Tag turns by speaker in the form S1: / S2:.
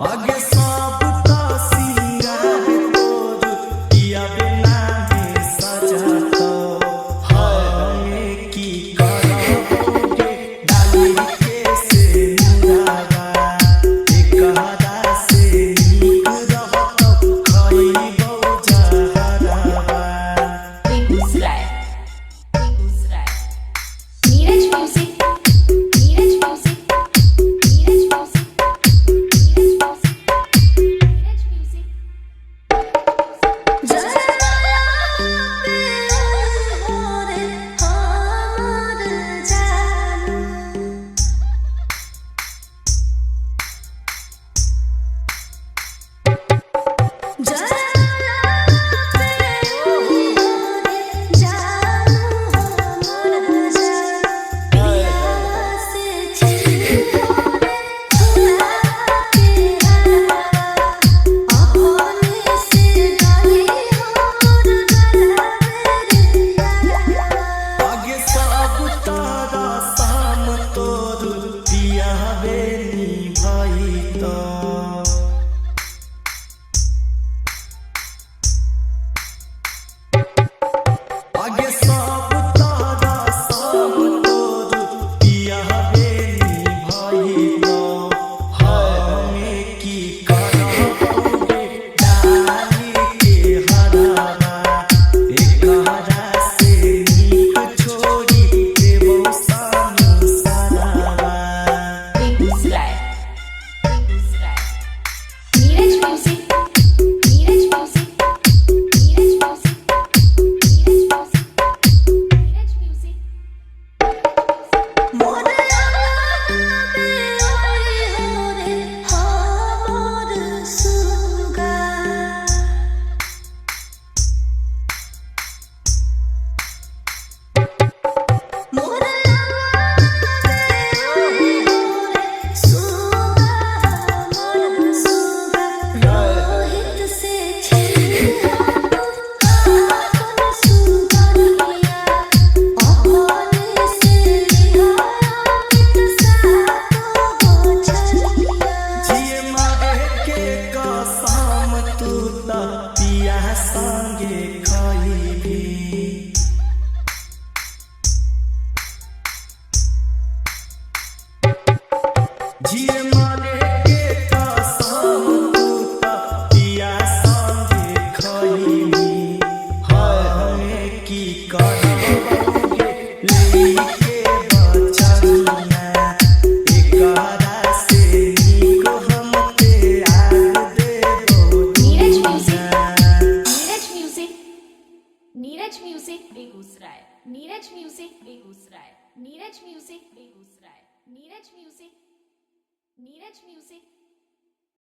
S1: आगे सब तो सिंगार तोर पिया बिना है सजातो हमें की करबोगे डाली के से मुरागा एक हरा से नीक रहतो खइबो जहरावा।
S2: Begusarai Begusarai Neeraj music Neeraj music Neeraj music Neeraj music जरा पे हो रे हमर जानू जरा पे हो रे जानू हमर जानू पिया से छिपो रे खुदा के हरा अपने से गाली हमर गला रे यारा
S1: आगे सब तारा शाम तोर पिया बेनी भाई तो आगे सब तारा शाम तोर पिया बेनी भाई तो हमें की करबोगे डाली के हरावा एक हरा से नीक छोड़ी देबो सानू सरावा।
S2: Begusarai Begusarai Neeraj music Neeraj music Neeraj music Neeraj music Neeraj music मोर पे ओए हो रे हमर सुगा मोर पे ओए हो रे सुगा हमर सुगा रोहित से छिया अपन सुगरिया अपने से लिया मित सातो हो छलिया
S1: जिए मारे के कसम तू त पिया संगे खइबी जिए मारे के कसम तू त पिया संगे खइबी हमें की करबोगे लेके बचनिया एक हरा से नीक हमके आग देबो
S2: नीरज
S1: दुनिया।
S2: Music Neeraj music Begusarai Neeraj music Begusarai Neeraj music Begusarai Neeraj music Neeraj music